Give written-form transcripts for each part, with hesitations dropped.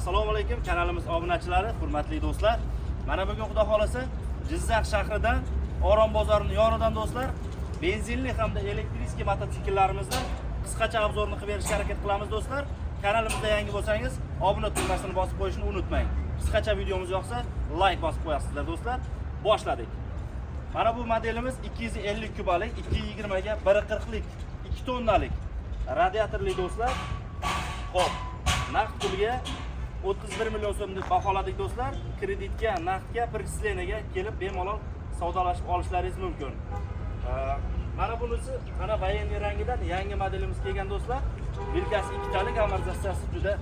Assalomu alaykum kanalimiz obunachilari, hurmatli do'stlar. Mana bugun xudo xolasa Jizzax shahridan Orom bozorining yonidan do'stlar, benzinli hamda elektrikli mototsikllarimizni qisqacha obzorini qilib berishga harakat qilamiz do'stlar. Kanalimizda yangi bo'lsangiz, obuna tugmasini bosib qo'yishni unutmang. Qisqacha videomiz yoqsa, like bosib qo'yasizlar do'stlar. Boshladik. Mana bu modelimiz 250 kubalik, 220 ga 140lik, 2 tonnalik radiatorli do'stlar. Xo'p, naqd pulga 31 million so'm deb baholadik do'stlar. Kreditga, naqdga, prikslenaga kelib bemalol savdolashib olishlaringiz mumkin. Mana bunisi mana voyenniy rangidan yangi modelimiz kelgan do'stlar. Vilkasi 2 talik, amortizatsiyasi juda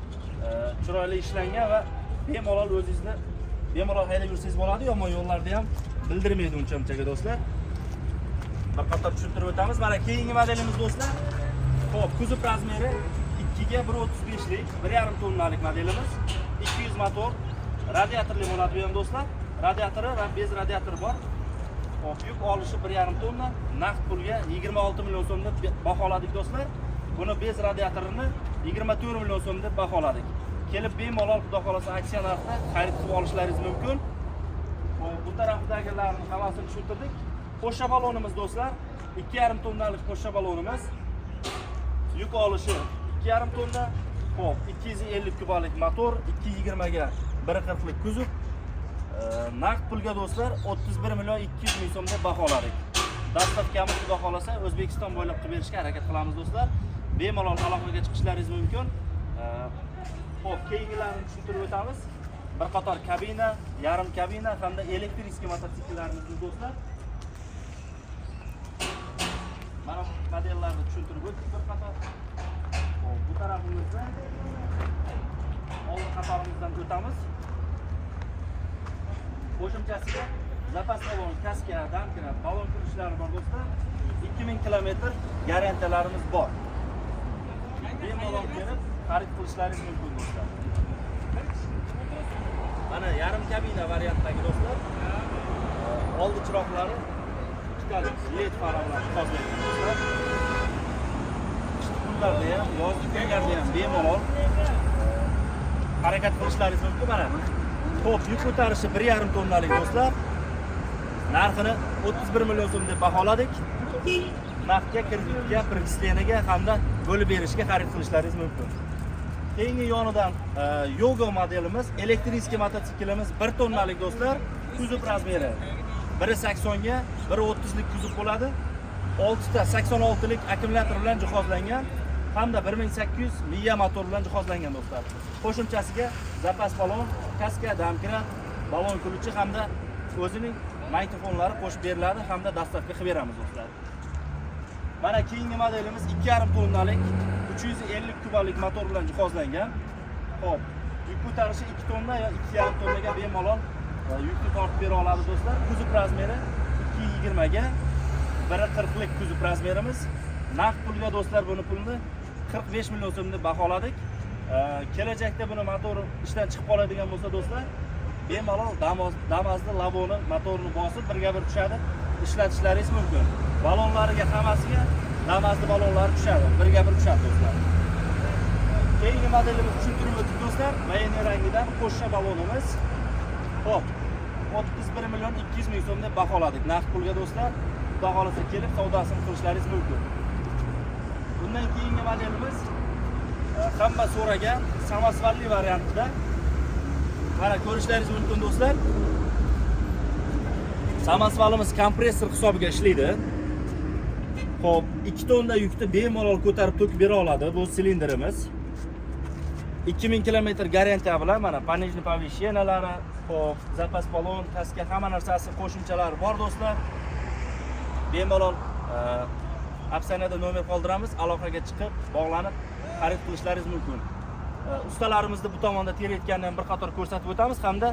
chiroyli ishlangan va bemalol o'zingizni bemalol haydab yursangiz bo'ladi, yomon yo'llarda ham bildirmaydi uncha-munchaga do'stlar. Bir qator tushuntirib o'tamiz. Mana keyingi modelimiz do'stlar. Xo'p, kuzov razmeri 2 ga 1.35lik, 1.5 tonnalik modelimiz. 200 motor, radiatorli bo'ladi bu ham do'stlar. Radiatori va bez radiatori bor. Xo'p, yuk olishi 1.5 tonna, naqd pulga 26 million so'm deb baholadik do'stlar. Buni bez radiatorini 24 million so'm deb baholadik. Kelib bemalol xudo xolasa aksiya narxida xarid qilib olishlaringiz mumkin. Bu tarafdagilarni hammasini tushuntirdik. Qo'shma balonimiz do'stlar, 2.5 tonnalik qo'shma balonimiz. Yuk olishi 2.5 tonna. Xo'p, 250 kubalik motor, 220 ga 140lik kuzov. Naqd pulga do'stlar 31 million 200 ming so'm deb baholadik. Dastavkamiz xudo xolasa O'zbekiston bo'ylab qilib berishga harakat qilamiz do'stlar. Bemalol aloqaga chiqishlaringiz mumkin. Xo'p, keyingilarni tushuntirib o'tamiz. Bir qator kabina, yarim kabina hamda elektrikli mototsikllarimizni do'stlar. Mana bu modellarni tushuntirib o'tdik bir qator. Xo'p, bu tarafimizda old qatorimizdan o'tamiz. Qo'shimchasiga zapas balon, kaska, damkira, balon kirishlari bor do'stlar. 2000 kilometr garantiyalarimiz bor. Bemalol kelib xarid qilishlaringiz mumkin do'stlar. Mana yarim kabina variantdagi do'stlar. Oldi chiroqlari ikkitalik LED fara bilan jihozlangan do'stlar. Kunlarda ham, yozgi kunlarda ham bemalol harakat qilishlaringiz mumkin. Mana xo'p, yuk ko'tarishi 1.5 tonnalik do'stlar. Narxini 31 million so'm deb baholadik. Naqdga, kreditga, prikslenaga hamda bo'lib berishga xarid qilishlaringiz mumkin. Keyingi yonidan Yoga modelimiz, elektrikli mototsiklimiz 1 tonnalik do'stlar. Kuzov razmeri 1.80 ga 1.30lik kuzov bo'ladi. 6 ta 86lik akkumulyator bilan jihozlangan hamda 1800 miya motor bilan jihozlangan do'stlar. Qo'shimchasiga zapas balon, kaska, damkira, balon kuluvchi hamda o'zining mikrofonlari qo'shib beriladi hamda dastavka qilib beramiz do'stlar. Mana keyingi modelimiz 2.5 tonnalik 350 kubalik motor bilan jihozlangan. Xo'p, yuk ko'tarishi 2 tonna yo 2.5 tonnaga bemalol yukni tortib bera oladi do'stlar. Kuzov razmeri 220 ga 140lik kuzov razmerimiz. Naqd pulga do'stlar buni pulni 45 million so'm deb baholadik. Kelajakda buni motori ishdan chiqib qoladigan bo'lsa do'stlar, bemalol Damas'ni lavoni motorini bosib birga bir tushadi, ishlatishlaringiz mumkin. Balonlariga hammasiga Damas'ni balonlari tushadi, birga bir tushadi do'stlar. Keyingi modelimiz tushuntirib o'tdik do'stlar, voyenniy rangidan qo'shma balonimiz. Xo'p, 31 million 200 ming so'm deb baholadik. Naqd pulga do'stlar, xudo xolasa kelib savdosini qilishlaringiz mumkin. Bundan keyingi modelimiz hamma so'ragan samosvalli variantida. Mana ko'rishlaringiz mumkin do'stlar. Samosvalimiz kompressor hisobiga ishlaydi. Xo'p, 2 tonna yukni bemalol ko'tarib to'kib bera oladi bu silindrimiz. 2000 kilometr garantiya bilan mana panejni повещенalari, xo'p, zapas balon, kaska hamma narsasi qo'shimchalari bor do'stlar. Bemalol opsiyada nomer qoldiramiz, aloqaga chiqib, bog'lanib xarid qilishlaringiz mumkin. Ustalarimizni bu tomonda terayotgandan bir qator ko'rsatib o'tamiz hamda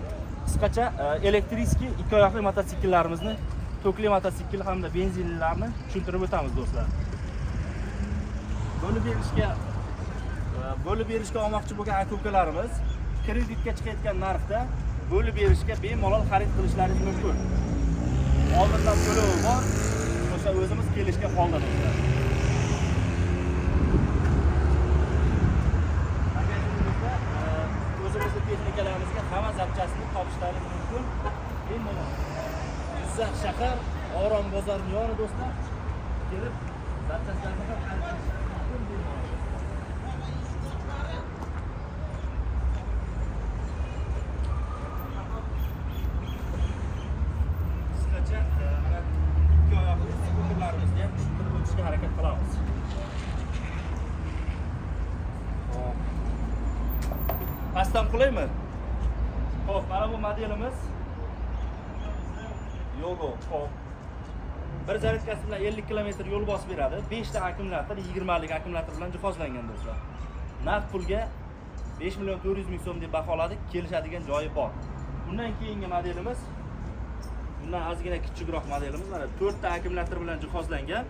qisqacha elektrikli 2 oyoqli mototsikllarimizni, tokli mototsikl hamda benzinlilarni tushuntirib o'tamiz do'stlar. Bo'lib berishga olmoqchi bo'lgan aka-ukalarimiz kreditga chiqayotgan narxda bo'lib berishga bemalol xarid qilishlaringiz mumkin. Oldindan to'lovi bor, o'sha o'zimiz kelishga qo'lda do'stlar. Orom bozorining yoni do'stlar. Kelib zapchastlarni ham xarid qilishlaringiz mumkin. Qisqacha mana ikki oyoqli skuterlarimizni ham tushuntirib o'tishga harakat qilamiz. Hop. Pastdan qulaymi? Xo'p, mana bu modelimiz Yogo. Hop. Bir zaryadkasi bilan 50 km yo'l bosib beradi. 5 ta akkumulyator, 20 lik akkumulyator bilan jihozlangan do'stlar. Naqd pulga 5 million 400 ming so'm deb baholadik. Kelishadigan joyi bor. Bundan keyingi modelimiz bundan ozgina kichikroq modelimiz. Mana 4 ta akkumulyator bilan jihozlangan.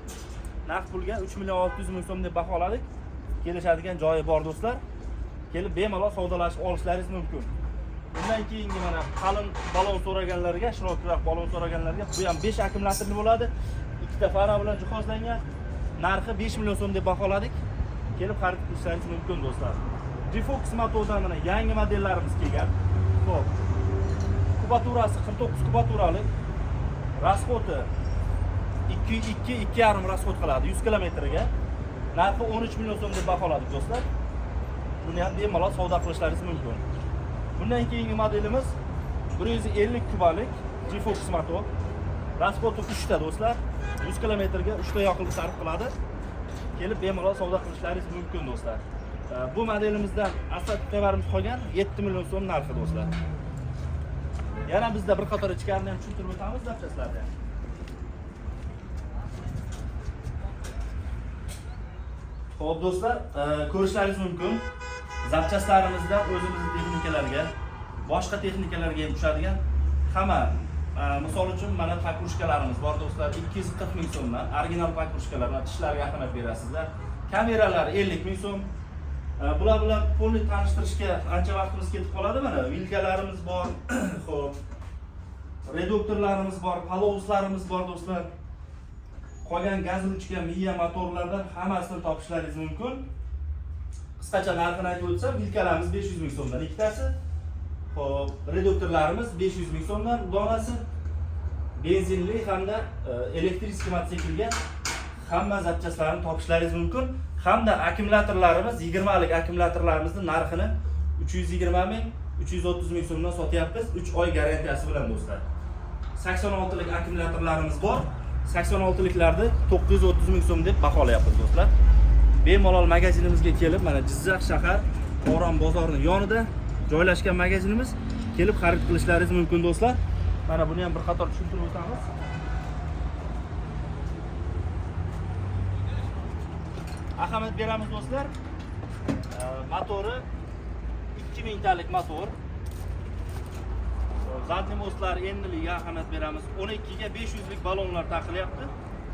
Naqd pulga 3 million 600 ming so'm deb baholadik. Kelishadigan joyi bor do'stlar. Kelib bemalol savdolashib olishlaringiz mumkin. Bundan keyingi mana qalin balon so'raganlarga, shirokroq balon so'raganlarga bu ham 5 akkumulyatorli bo'ladi. 2 ta fara bilan jihozlangan. Narxi 5 million so'm deb baholadik. Kelib xarid qilishlaringiz mumkin do'stlar. Defox motordan mana yangi modellarimiz kelgan. Xo'p. Kubaturasi 49 kubaturalik. Rasxoti 2.5 rasxot qiladi 100 km ga. Narxi 13 million so'm deb baholadik do'stlar. Buni ham bemalol savdo qilishlaringiz mumkin. Bundan keyingi modelimiz 150 kubalik Defox motor. Rasxoti 3 ta do'stlar. 100 km ga 3 ta yoqilg'i sarf qiladi. Kelib bemalol savdo qilishlaringiz mumkin do'stlar. Bu modelimizdan asosiy tovarimiz qolgan 7 million so'm narxi do'stlar. Yana bizda bir qator ichkarini ham tushuntirib o'tamiz zapchastlarda. Xo'p do'stlar, ko'rishlaringiz mumkin. Zapchastlarimizda o'zimizning texnikalarga, boshqa texnikalarga ham tushadigan hamma, misol uchun mana pakrushkalarimiz bor do'stlar, 240 ming so'mdan, original pakrushkalar, tishlarga ahamiyat berasizlar. Kameralar 50 ming so'm. Bular bilan polni tanishtirishga ancha vaqtimiz ketib qoladi mana. Vilkalarimiz bor, xo'p. Reduktorlarimiz bor, palovuslarimiz bor do'stlar. Qolgan gaz ruchka, miya motorlardan hammasini topishlaringiz mumkin. Qisqacha narxini aytib o'tsam, vilkalarimiz 500 ming so'mdan ikkitasi. Xo'p, reduktorlarimiz 500 ming so'mdan donasi. Benzinli hamda elektrik mototsiklga hamma zapchastlarni topishlaringiz mumkin. Hamda akkumulyatorlarimiz 20 lik akkumulyatorlarimizning narxini 320 ming, 330 ming so'mdan sotyapmiz 3 oy garantiyasi bilan do'stlar. 86 lik akkumulyatorlarimiz bor. 86 liklarni 930 ming so'm deb baholayapmiz do'stlar. Bemalol magazinimizga kelib, mana Jizzax shahar Orom bozorining yonida joylashgan magazinimiz, kelib xarid qilishlaringiz mumkin do'stlar. Mana buni ham bir qator tushuntirib o'tamiz. Ahamiyat beramiz do'stlar. Motori 2000 talik motor. Zadniy mostlar endilik ahamiyat beramiz. 12 ga 500 lik balonlar taqilyapti.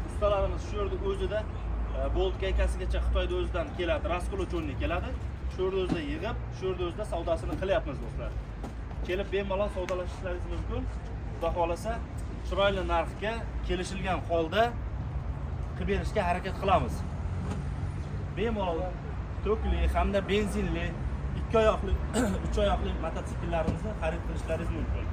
Ustalarimiz shu yerda o'zida bolt gaykasigacha Xitoyda o'zidan keladi, raskolochonni keladi. Shu yerda o'zida yig'ib, shu yerda o'zida savdosini qilyapmiz do'stlar. Kelib bemalol savdolashishlaringiz mumkin. Xudo xolasa chiroyli narxga kelishilgan holda qilib berishga harakat qilamiz. Bemalol tokli hamda benzinli 2 oyoqli 3 oyoqli mototsikllarimizni xarid qilishlaringiz mumkin.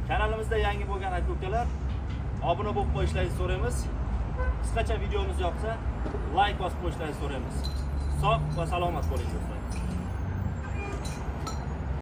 Kanalimizda yangi bo'lgan aka-ukalar obuna bo'lib qo'yishlaringizni so'raymiz. Qisqacha videomiz yoqsa like bosib qo'yishlaringizni so'raymiz. Sog' va salomat bo'ling do'stlar.